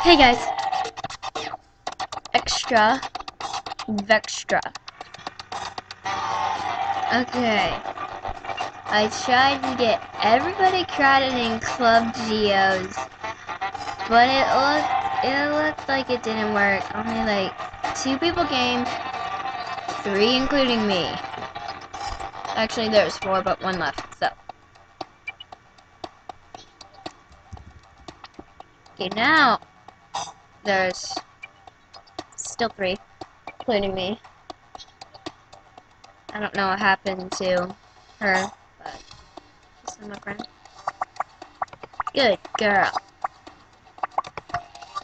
Hey guys, extra, Vextra. Okay, I tried to get everybody crowded in Club Geos, but it looked like it didn't work. Only like 2 people came, 3 including me. Actually, there's 4, but 1 left. So, okay, now there's still 3, including me. I don't know what happened to her, but she's still my friend. Good girl.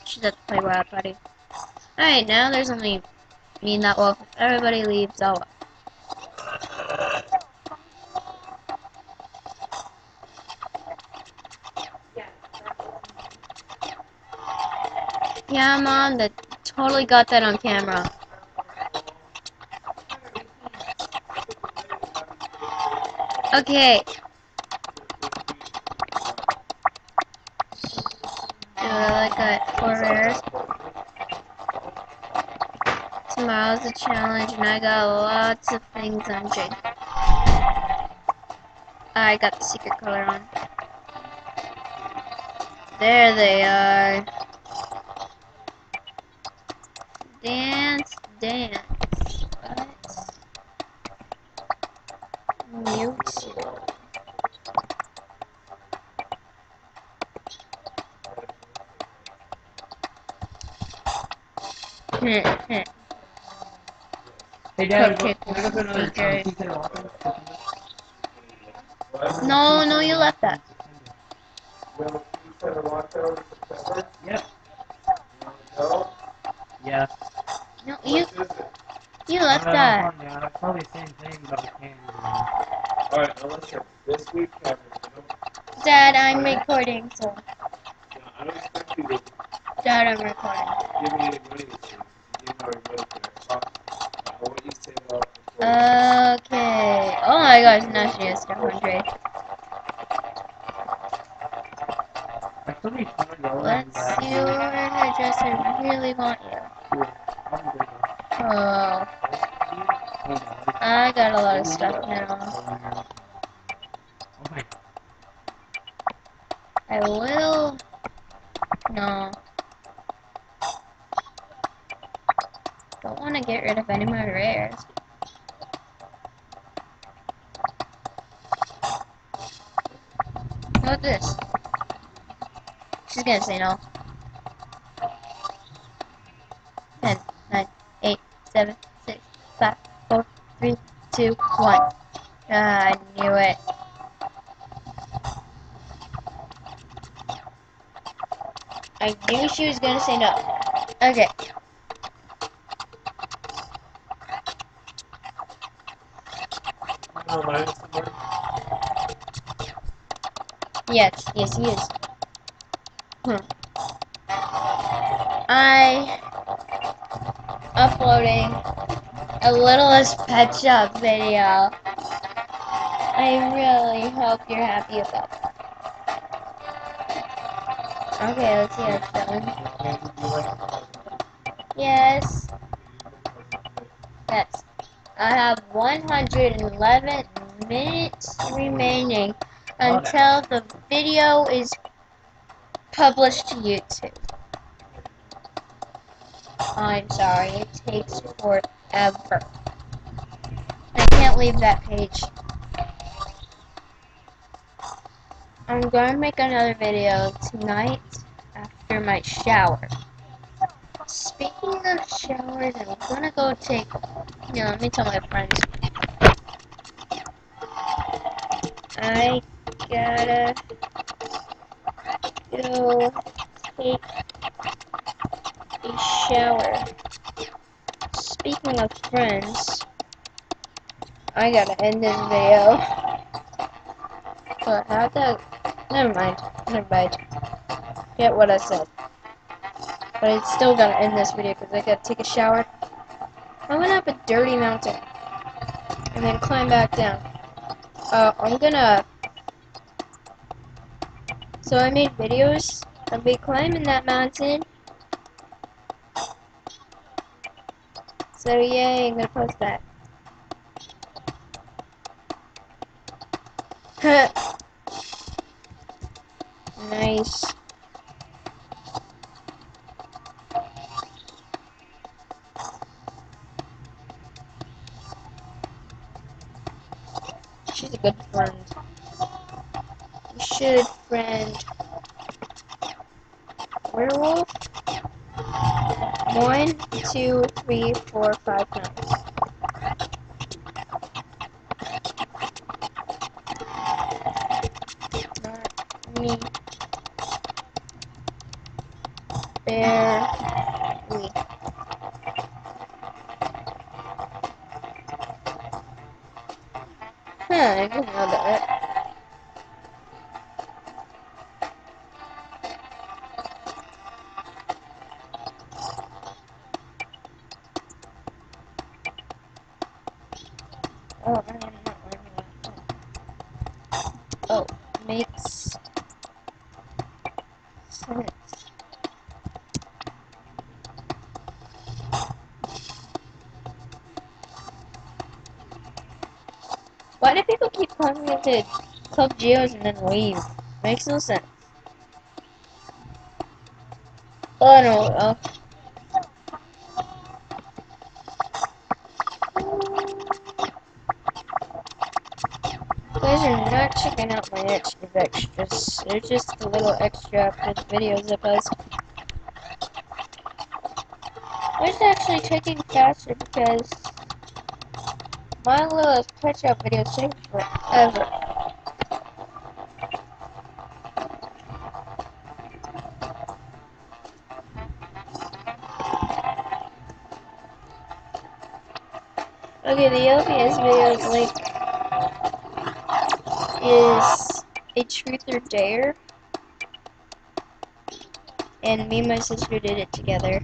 She's at the play wild party. Alright, now there's only me and that wolf. If everybody leaves, I'll. Yeah, Mom, that totally got that on camera. Okay. Dude, I like that 4 rares. Tomorrow's a challenge, and I got lots of things on Jake. I got the secret color on. There they are. Dance, dance. What? Mute. Hey Dad, No, you left that. Yep. Yeah. No, you left that. Yeah, it's probably the same thing, but I can't. Alright, now listen. This week, Dad, I'm recording, so. I don't expect you to Dad, I'm recording. give me any money this week. You gave me already money for next month. I want you to save up before Okay. Oh my gosh, now she has 100. I still need $20. Let's see where hairdresser really want you. Oh. I got a lot of stuff now. Oh my. I will. No. Don't want to get rid of any of my rares. What's this? She's gonna say no. 10, 9, 8, 7, 6, 5, 4, 3, 2, 1. Ah, I knew it. I knew she was gonna say no. Okay. Yes, he is. I uploading a Littlest Pet Shop video. I really hope you're happy about that. Okay, let's see how it's going. Yes. Yes. I have 111 minutes remaining until the video is published to YouTube. I'm sorry, it takes forever. I can't leave that page. I'm going to make another video tonight after my shower. Speaking of showers, I'm going to go take... Yeah, let me tell my friends. I gotta go take a shower. Speaking of friends, I gotta end this video. But how to... Never mind. Forget what I said. But I still gotta end this video because I gotta take a shower. I'm gonna have a dirty mountain. And then climb back down. I'm gonna... So I made videos of me climbing that mountain. So yay, I'm gonna post that. Nice. She's a good friend. You should friend werewolf. 1, 2, 3, 4, 5 times. Not me. Barely. I didn't know that. Oh, I am not learning that. Oh, makes sense. Why do people keep coming into Club Geos and then leave? Makes no sense. Oh no, you guys are not checking out my extra Vextras. They're just the little extra videos of us. It's actually taking faster because my little catch-up videos take forever. Okay, the LPS video link is a truth or dare, and me and my sister did it together.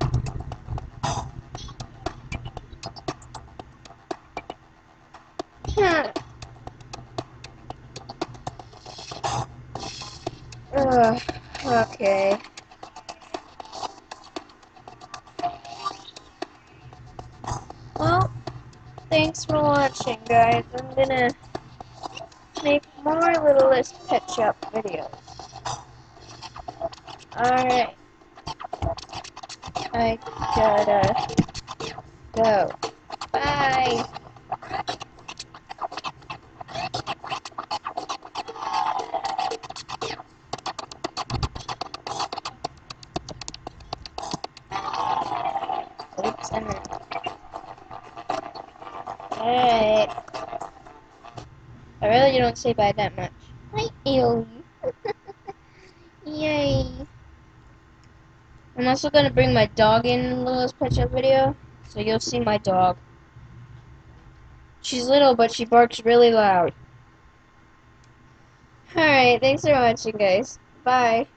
Okay. Well, thanks for watching, guys. I'm gonna make more Littlest Pet Shop videos. Alright. I gotta go. Bye! Oops, I'm in. Alright. I really don't say bye that much. Hi, Ew. Yay. I'm also gonna bring my dog in Littlest Pet Shop video, so you'll see my dog. She's little, but she barks really loud. Alright, thanks for watching, guys. Bye.